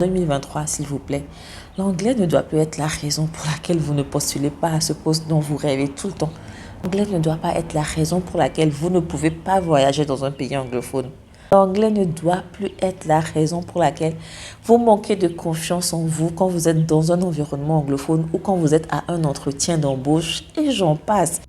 2023, s'il vous plaît. L'anglais ne doit plus être la raison pour laquelle vous ne postulez pas à ce poste dont vous rêvez tout le temps. L'anglais ne doit pas être la raison pour laquelle vous ne pouvez pas voyager dans un pays anglophone. L'anglais ne doit plus être la raison pour laquelle vous manquez de confiance en vous quand vous êtes dans un environnement anglophone ou quand vous êtes à un entretien d'embauche et j'en passe.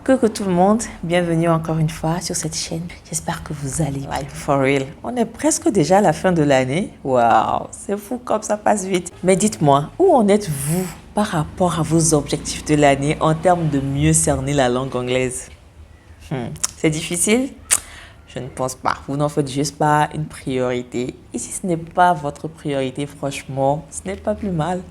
Coucou tout le monde, bienvenue encore une fois sur cette chaîne. J'espère que vous allez bien. For real. On est presque déjà à la fin de l'année. Waouh, c'est fou comme ça passe vite. Mais dites-moi, où en êtes-vous par rapport à vos objectifs de l'année en termes de mieux cerner la langue anglaise? C'est difficile? Je ne pense pas. Vous n'en faites juste pas une priorité. Et si ce n'est pas votre priorité, franchement, ce n'est pas plus mal.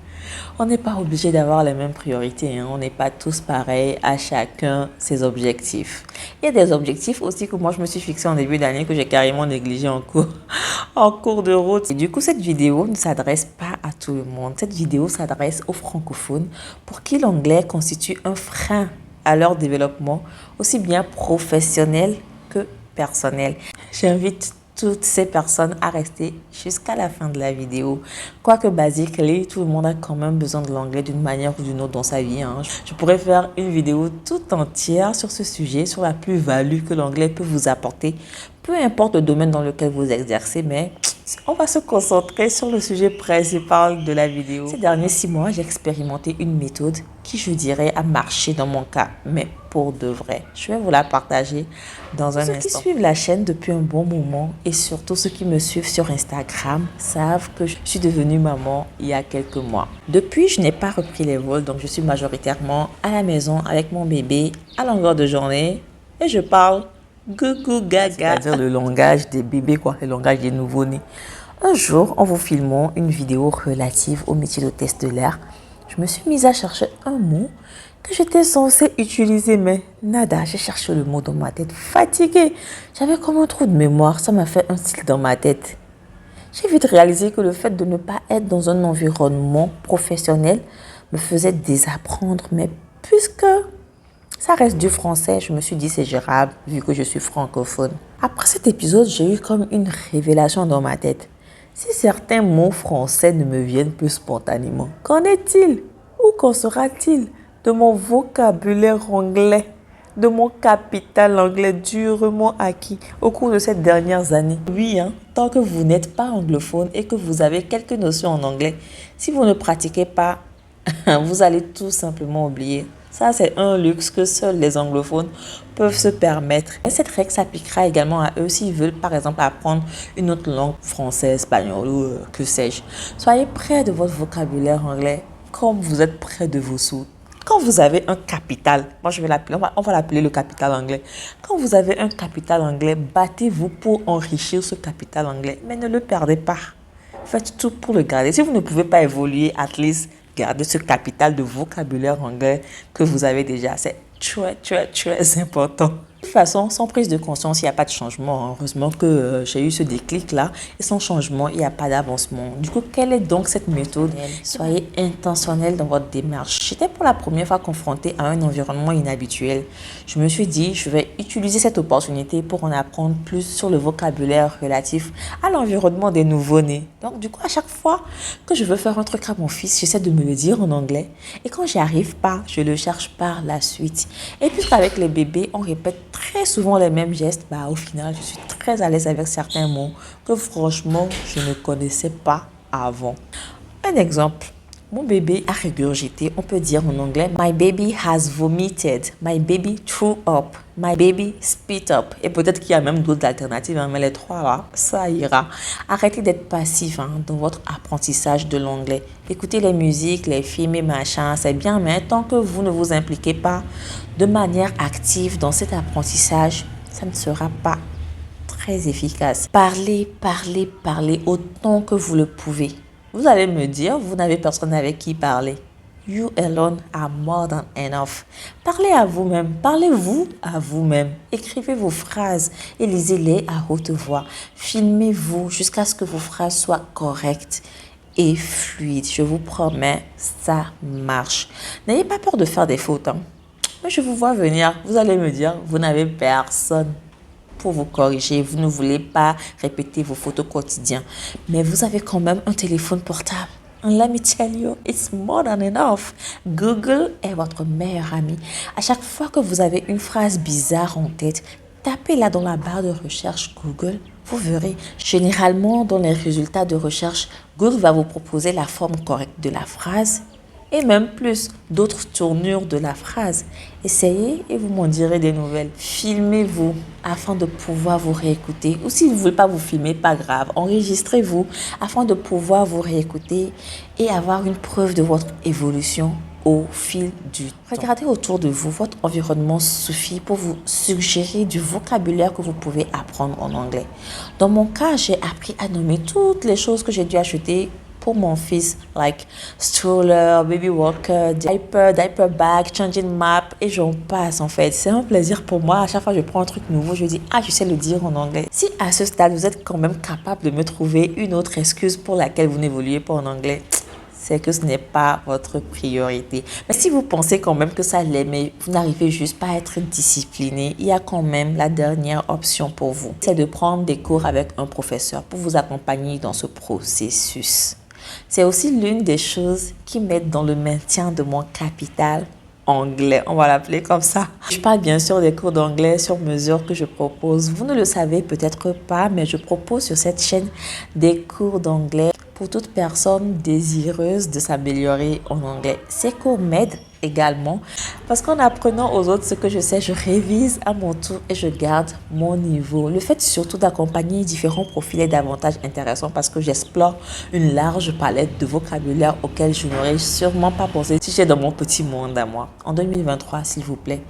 On n'est pas obligé d'avoir les mêmes priorités. On n'est pas tous pareils, à chacun ses objectifs. Il y a des objectifs aussi que moi je me suis fixé en début d'année que j'ai carrément négligé en cours de route. Et du coup, cette vidéo ne s'adresse pas à tout le monde. Cette vidéo s'adresse aux francophones pour qui l'anglais constitue un frein à leur développement, aussi bien professionnel que personnel. J'invite toutes ces personnes à rester jusqu'à la fin de la vidéo. Quoique basically, tout le monde a quand même besoin de l'anglais d'une manière ou d'une autre dans sa vie. Je pourrais faire une vidéo toute entière sur ce sujet, sur la plus-value que l'anglais peut vous apporter, peu importe le domaine dans lequel vous exercez, mais on va se concentrer sur le sujet principal de la vidéo. Ces derniers 6 mois, j'ai expérimenté une méthode qui, je dirais, a marché dans mon cas, mais pour de vrai. Je vais vous la partager dans un instant. Ceux qui suivent la chaîne depuis un bon moment et surtout ceux qui me suivent sur Instagram savent que je suis devenue maman il y a quelques mois. Depuis, je n'ai pas repris les vols, donc je suis majoritairement à la maison avec mon bébé à longueur de journée et je parle Gougou gaga, c'est-à-dire le langage des bébés, le langage des nouveau-nés. Un jour, en vous filmant une vidéo relative au métier d'hôtesse de l'air, je me suis mise à chercher un mot que j'étais censée utiliser, mais nada, j'ai cherché le mot dans ma tête, fatiguée. J'avais comme un trou de mémoire, ça m'a fait un cycle dans ma tête. J'ai vite réalisé que le fait de ne pas être dans un environnement professionnel me faisait désapprendre, mais puisque ça reste du français, je me suis dit c'est gérable vu que je suis francophone. Après cet épisode, j'ai eu comme une révélation dans ma tête. Si certains mots français ne me viennent plus spontanément, qu'en est-il? Ou qu'en sera-t-il de mon vocabulaire anglais, de mon capital anglais durement acquis au cours de ces dernières années? Oui, tant que vous n'êtes pas anglophone et que vous avez quelques notions en anglais, si vous ne pratiquez pas, vous allez tout simplement oublier. Ça, c'est un luxe que seuls les anglophones peuvent se permettre. Et cette règle s'appliquera également à eux s'ils veulent, par exemple, apprendre une autre langue, français, espagnol ou que sais-je. Soyez près de votre vocabulaire anglais comme vous êtes près de vos sous. Quand vous avez un capital, moi je vais l'appeler, on va l'appeler le capital anglais. Quand vous avez un capital anglais, battez-vous pour enrichir ce capital anglais, mais ne le perdez pas. Faites tout pour le garder. Si vous ne pouvez pas évoluer, at least, gardez ce capital de vocabulaire anglais que vous avez déjà. C'est très important. De toute façon, sans prise de conscience, il n'y a pas de changement. Heureusement que j'ai eu ce déclic-là. Et sans changement, il n'y a pas d'avancement. Du coup, quelle est donc cette méthode? Soyez intentionnel dans votre démarche. J'étais pour la première fois confrontée à un environnement inhabituel. Je me suis dit, je vais utiliser cette opportunité pour en apprendre plus sur le vocabulaire relatif à l'environnement des nouveau-nés. Donc, du coup, à chaque fois que je veux faire un truc à mon fils, j'essaie de me le dire en anglais. Et quand j'y arrive pas, je le cherche par la suite. Et puisqu'avec les bébés, on répète très souvent les mêmes gestes, au final, je suis très à l'aise avec certains mots que franchement, je ne connaissais pas avant. Un exemple, mon bébé a régurgité, on peut dire en anglais, my baby has vomited, my baby threw up, my baby spit up. Et peut-être qu'il y a même d'autres alternatives, mais les trois là, ça ira. Arrêtez d'être passif dans votre apprentissage de l'anglais. Écoutez les musiques, les films et machin, c'est bien, mais tant que vous ne vous impliquez pas de manière active dans cet apprentissage, ça ne sera pas très efficace. Parlez, parlez, parlez autant que vous le pouvez. Vous allez me dire, vous n'avez personne avec qui parler. You alone are more than enough. Parlez à vous-même, parlez-vous à vous-même. Écrivez vos phrases et lisez-les à haute voix. Filmez-vous jusqu'à ce que vos phrases soient correctes et fluides. Je vous promets, ça marche. N'ayez pas peur de faire des fautes. Mais je vous vois venir, vous allez me dire, vous n'avez personne. pour vous corriger. Vous ne voulez pas répéter vos fautes au quotidien. Mais vous avez quand même un téléphone portable. And let me tell you, it's more than enough. Google est votre meilleur ami. À chaque fois que vous avez une phrase bizarre en tête, tapez-la dans la barre de recherche Google. Vous verrez, généralement dans les résultats de recherche, Google va vous proposer la forme correcte de la phrase et même plus d'autres tournures de la phrase. Essayez et vous m'en direz des nouvelles. Filmez-vous afin de pouvoir vous réécouter. Ou si vous ne voulez pas vous filmer, pas grave. Enregistrez-vous afin de pouvoir vous réécouter et avoir une preuve de votre évolution au fil du temps. Regardez autour de vous, votre environnement suffit pour vous suggérer du vocabulaire que vous pouvez apprendre en anglais. Dans mon cas, j'ai appris à nommer toutes les choses que j'ai dû acheter pour mon fils, like stroller, baby walker, diaper bag, changing map, et j'en passe en fait. C'est un plaisir pour moi. À chaque fois que je prends un truc nouveau, je dis, ah, je sais le dire en anglais. Si à ce stade, vous êtes quand même capable de me trouver une autre excuse pour laquelle vous n'évoluez pas en anglais, c'est que ce n'est pas votre priorité. Mais si vous pensez quand même que ça l'est, mais vous n'arrivez juste pas à être discipliné, il y a quand même la dernière option pour vous. C'est de prendre des cours avec un professeur pour vous accompagner dans ce processus. C'est aussi l'une des choses qui m'aide dans le maintien de mon capital anglais, on va l'appeler comme ça. Je parle bien sûr des cours d'anglais sur mesure que je propose. Vous ne le savez peut-être pas, mais je propose sur cette chaîne des cours d'anglais pour toute personne désireuse de s'améliorer en anglais. Ces cours m'aident également parce qu'en apprenant aux autres ce que je sais, je révise à mon tour et je garde mon niveau. Le fait surtout d'accompagner différents profils est davantage intéressant parce que j'explore une large palette de vocabulaire auquel je n'aurais sûrement pas pensé si j'étais dans mon petit monde à moi. En 2023, s'il vous plaît,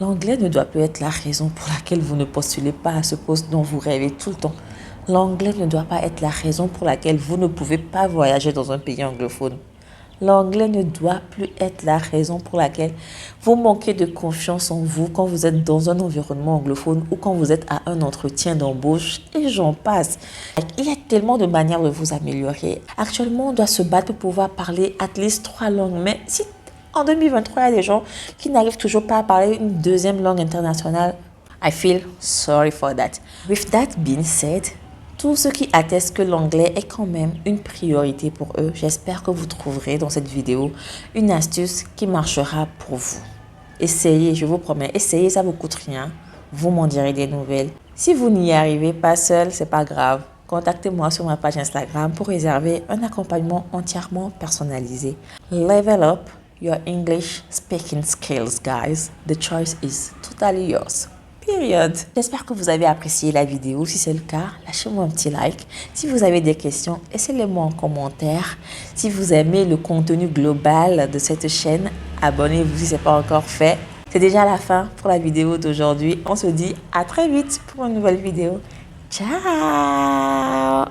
l'anglais ne doit plus être la raison pour laquelle vous ne postulez pas à ce poste dont vous rêvez tout le temps. L'anglais ne doit pas être la raison pour laquelle vous ne pouvez pas voyager dans un pays anglophone. L'anglais ne doit plus être la raison pour laquelle vous manquez de confiance en vous quand vous êtes dans un environnement anglophone ou quand vous êtes à un entretien d'embauche et j'en passe. Il y a tellement de manières de vous améliorer. Actuellement, on doit se battre pour pouvoir parler at least 3 langues. Mais si en 2023, il y a des gens qui n'arrivent toujours pas à parler une deuxième langue internationale, I feel sorry for that. With that being said, tous ceux qui attestent que l'anglais est quand même une priorité pour eux, j'espère que vous trouverez dans cette vidéo une astuce qui marchera pour vous. Essayez, je vous promets, essayez, ça ne vous coûte rien. Vous m'en direz des nouvelles. Si vous n'y arrivez pas seul, c'est pas grave. Contactez-moi sur ma page Instagram pour réserver un accompagnement entièrement personnalisé. Level up your English speaking skills, guys. The choice is totally yours. Période. J'espère que vous avez apprécié la vidéo. Si c'est le cas, lâchez-moi un petit like. Si vous avez des questions, laissez-les-moi en commentaire. Si vous aimez le contenu global de cette chaîne, abonnez-vous si ce n'est pas encore fait. C'est déjà la fin pour la vidéo d'aujourd'hui. On se dit à très vite pour une nouvelle vidéo. Ciao!